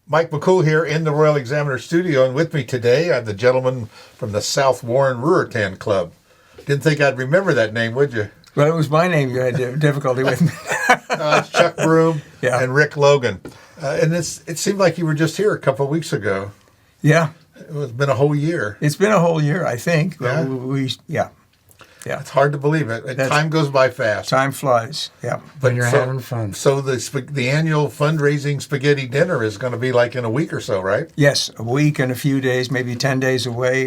Mike McCool here in the Royal Examiner studio, and with me today I have the gentleman from the South Warren Ruritan Club. Didn't think I'd remember that name, would you? Well, it was my name you had difficulty with. It's Chuck Brome Yeah. and Rick Logan. And it seemed like you were just here a couple of weeks ago. Yeah. It's been a whole year. It's been a whole year, I think. Yeah. Yeah. It's hard to believe it. Time goes by fast. Time flies. Yeah. When you're having fun. So the annual fundraising spaghetti dinner is going to be like in a week or so, right? Yes, a week and a few days, maybe 10 days away.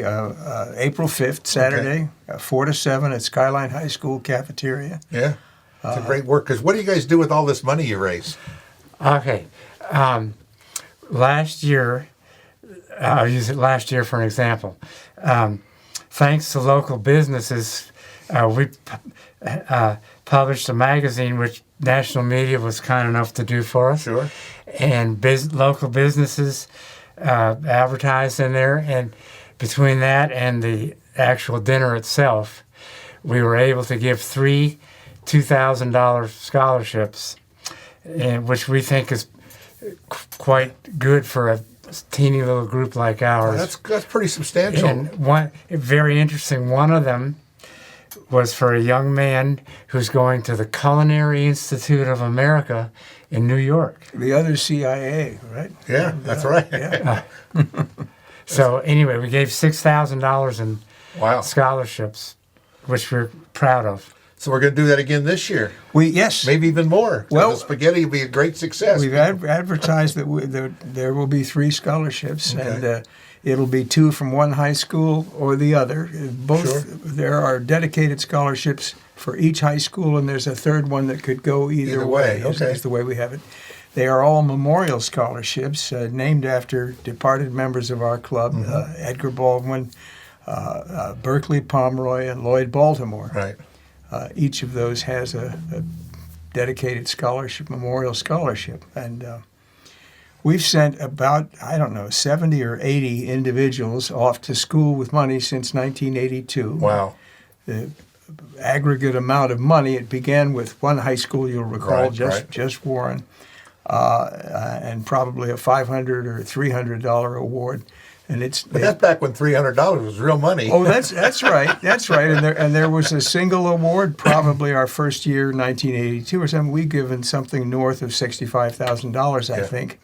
April 5th, Saturday, 4 to 7 at Skyline High School cafeteria. Yeah. It's a great work. Because what do you guys do with all this money you raise? Okay. Last year, I'll use it last year for an example. Thanks to local businesses, we published a magazine which national media was kind enough to do for us. Sure. And local businesses advertised in there. And between that and the actual dinner itself, we were able to give 3 $2,000 scholarships, which we think is quite good for a teeny little group like ours. That's pretty substantial. And one very interesting. One of them was for a young man who's going to the Culinary Institute of America in New York. The other CIA, right? Yeah, that's right. Yeah. So anyway, we gave $6,000 in Wow. scholarships, which we're proud of. So we're going to do that again this year. Yes. Maybe even more. Well, the spaghetti will be a great success. We've advertised that there will be 3 scholarships, Okay. and it'll be 2 from one high school or the other. Both. Sure. There are dedicated scholarships for each high school, and there's a third one that could go either way. Okay. Is the way we have it. They are all memorial scholarships named after departed members of our club: Edgar Baldwin, Berkeley Pomeroy, and Lloyd Baltimore. Right. Each of those has a dedicated scholarship, memorial scholarship. And we've sent about, 70 or 80 individuals off to school with money since 1982. Wow. The aggregate amount of money, it began with one high school, you'll recall, Right. just Warren, and probably a $500 or $300 award. And But that's back when $300 was real money. Oh, that's right. That's right. And there was a single award, probably our first year, 1982 or something. We've given something north of $65,000, I think,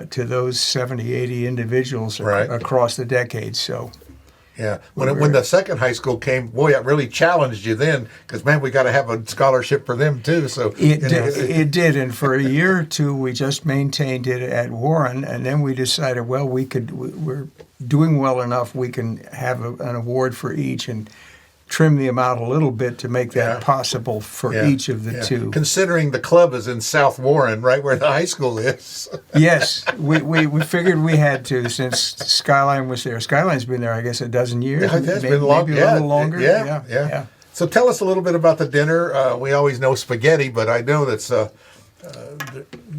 to those 70, 80 individuals across the decades. So, yeah. When the second high school came, boy, it really challenged you then, because man, we got to have a scholarship for them too. So it did, and for a year or two, we just maintained it at Warren, and then we decided, well, we're doing well enough, we can have an award for each, and trim the amount a little bit to make that possible for each of the 2. Considering the club is in South Warren, right where the high school is. Yes, we figured we had to, since Skyline was there. Skyline's been there, I guess, a dozen years. Yeah, it has maybe, been long. maybe a little longer. Yeah. So tell us a little bit about the dinner. We always know spaghetti, but I know that's you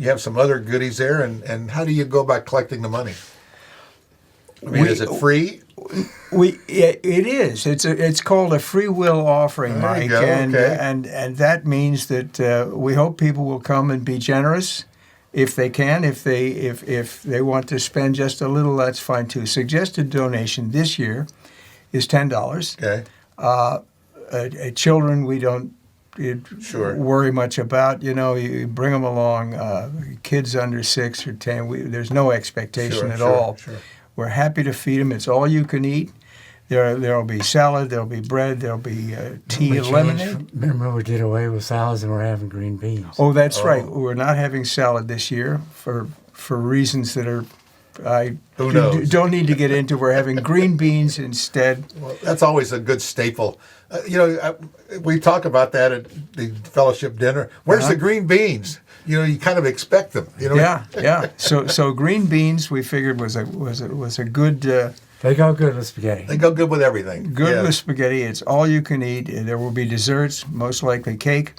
have some other goodies there. And how do you go about collecting the money? I mean, is it free? It is. It's called a free will offering, There you Mike, go. Okay. and that means that we hope people will come and be generous if they can. If they want to spend just a little, that's fine too. Suggested donation this year is $10. Okay. Children, we don't Sure. worry much about. You bring them along. Kids under 6 or 10, there's no expectation at all. Sure. We're happy to feed them. It's all you can eat. There'll be salad, there'll be bread, there'll be tea and lemonade. Remember, we did away with salads and we're having green beans. Oh, that's right. We're not having salad this year for reasons that are Who knows? don't need to get into. We're having green beans instead. Well, that's always a good staple. We talk about that at the fellowship dinner. Where's the green beans? You kind of expect them. Yeah. So green beans, we figured was a good. They go good with spaghetti. They go good with everything. Good with spaghetti. It's all you can eat. There will be desserts, most likely cake.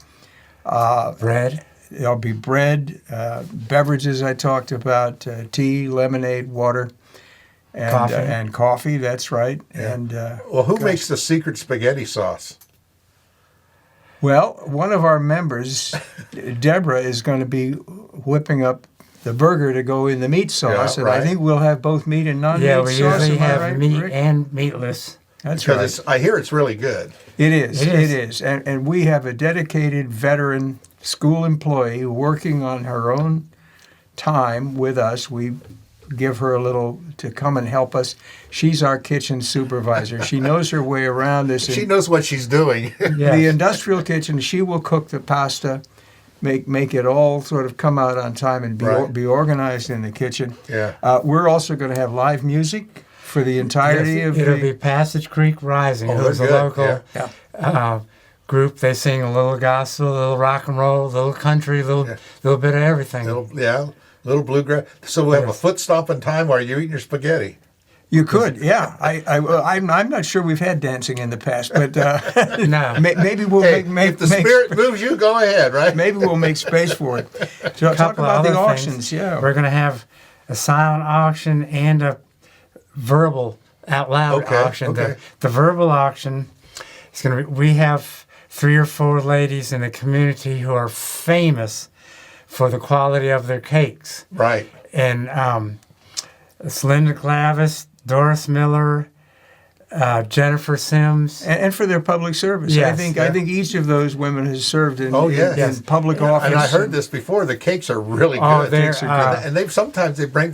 Bread. There'll be bread, beverages I talked about, tea, lemonade, water, and coffee. That's right. Yeah. And who makes the secret spaghetti sauce? Well, one of our members, Deborah, is going to be whipping up the burger to go in the meat sauce, Yeah, and I right. think we'll have both meat and non-meat Yeah, we sauce. usually am I have right, meat Rick? and meatless. That's Because right. I hear it's really good. It is. It It is. is. And we have a dedicated veteran school employee working on her own time with us. We give her a little to come and help us. She's our kitchen supervisor. She knows her way around this. She knows what she's doing. Yes. The industrial kitchen, she will cook the pasta, make it all sort of come out on time and Right. be organized in the kitchen. Yeah. We're also going to have live music for the entirety Yes, of it'll the... be Passage Creek Rising, Oh, who's a they're good, local Yeah. group. They sing a little gospel, a little rock and roll, a little country, a little bit of everything. Little bluegrass. So we'll have a Yes. foot stomping time while you're eating your spaghetti. You could, yeah. I'm not sure we've had dancing in the past, but No. maybe we'll Hey, make if the spirit moves you, go ahead, right? maybe we'll make space for it. So talk Couple about the other auctions, things. yeah. We're going to have a silent auction and a verbal out loud Okay, auction. okay. The verbal auction is going to be, we have 3 or 4 ladies in the community who are famous for the quality of their cakes. Right. And it's Linda Glavis, Doris Miller, Jennifer Sims. And for their public service. Yes, I think each of those women has served in, Oh, yes. in public office. And I heard this before. The cakes are really Oh, good. they're, And they sometimes they bring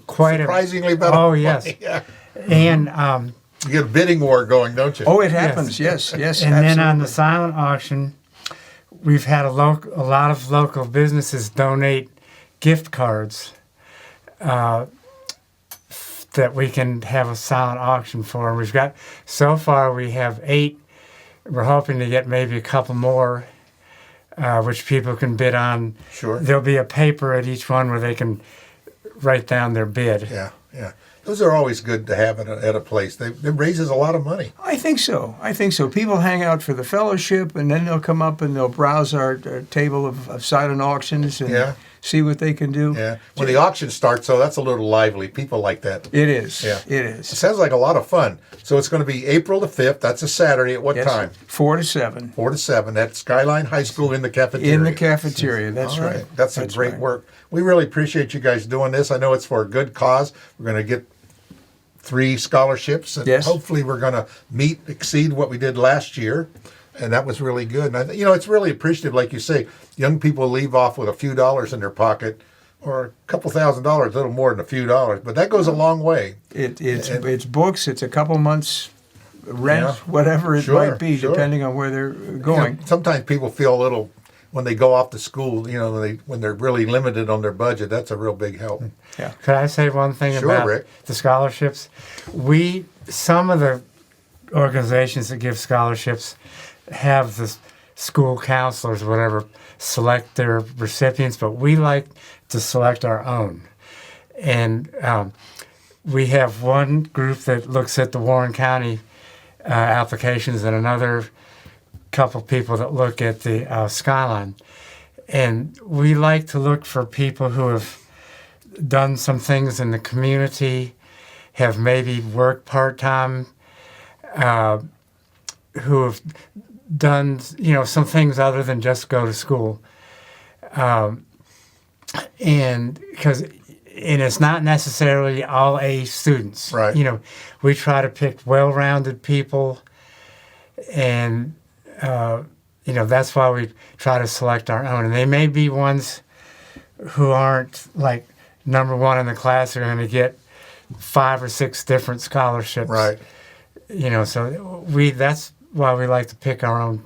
quite surprisingly better. Oh, money. yes. Yeah. And You get a bidding war going, don't you? Oh, it happens, yes, and absolutely. then on the silent auction, we've had a lot of local businesses donate gift cards that we can have a silent auction for. And we've got, so far we have 8. We're hoping to get maybe a couple more, which people can bid on. Sure. There'll be a paper at each one where they can write down their bid. Yeah, yeah. Those are always good to have at a place. It raises a lot of money. I think so. People hang out for the fellowship, and then they'll come up and they'll browse our table of silent auctions and Yeah. see what they can do. Yeah. When the auction starts, though, that's a little lively. People like that. It is. Yeah. It It is. sounds like a lot of fun. So it's going to be April the 5th. That's a Saturday. At what Yes. time? 4 to 7. 4 to 7 at Skyline High School in the cafeteria. In the cafeteria, that's All right. That's great work. We really appreciate you guys doing this. I know it's for a good cause. We're going to get 3 scholarships, and Yes. hopefully we're going to exceed what we did last year. And that was really good. And it's really appreciative, like you say, young people leave off with a few dollars in their pocket, or a couple $1,000s, a little more than a few dollars, but that goes a long way. It's books. It's a couple months rent, Yeah. whatever it Sure, might be, sure. depending on where they're going. Sometimes people feel a little when they go off to school. When they're really limited on their budget, that's a real big help. Yeah. Could I say one thing Sure, about Rick. the scholarships? Some of the organizations that give scholarships have the school counselors, whatever, select their recipients, but we like to select our own. And we have one group that looks at the Warren County applications and another couple people that look at the Skyline. And we like to look for people who have done some things in the community, have maybe worked part-time, who have done, some things other than just go to school. And it's not necessarily all A students. Right. We try to pick well-rounded people, and that's why we try to select our own. And they may be ones who aren't like number 1 in the class are going to get 5 or 6 different scholarships. Right. So that's why we like to pick our own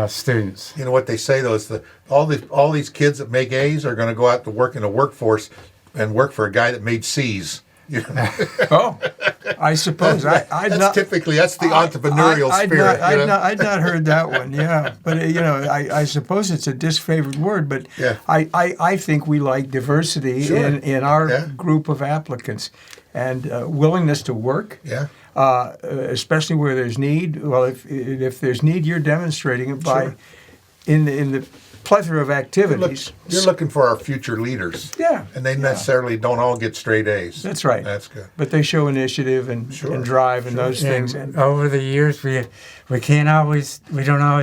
students. You know what they say though is that all these kids that make A's are going to go out to work in the workforce and work for a guy that made C's. Oh, I suppose. That's the entrepreneurial spirit. I'd not heard that one. Yeah, but I suppose it's a disfavored word. But Yeah. I think we like diversity Sure. in our Yeah. group of applicants, and willingness to work. Yeah. Especially where there's need. Well, if there's need, you're demonstrating it by Sure. in the plethora of activities. You're looking for our future leaders. Yeah, And they yeah. necessarily don't all get straight A's. That's right. That's good. But they show initiative and drive and those things. And over the years, we don't always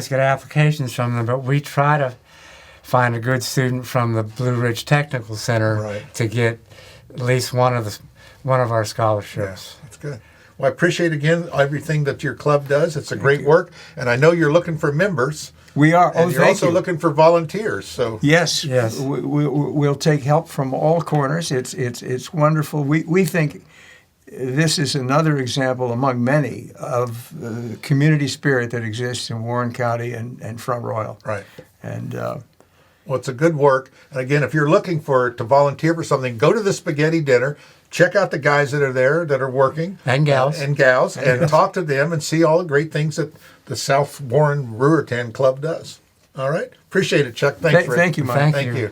get applications from them, but we try to find a good student from the Blue Ridge Technical Center Right. to get at least one of our scholarships. Yes, that's good. Well, I appreciate again everything that your club does. It's a great work, and I know you're looking for members. We are. And Oh, you're thank also you. looking for volunteers. So Yes, Yes. We'll take help from all corners. It's wonderful. We think this is another example among many of the community spirit that exists in Warren County and Front Royal. right. And Well, it's a good work. And again, if you're looking to volunteer for something, go to the spaghetti dinner. Check out the guys that are there that are working And gals. and talk to them and see all the great things that the South Warren Ruritan Club does. All right, appreciate it, Chuck. Thanks. Thank you, Mike. Thank Thank you. you.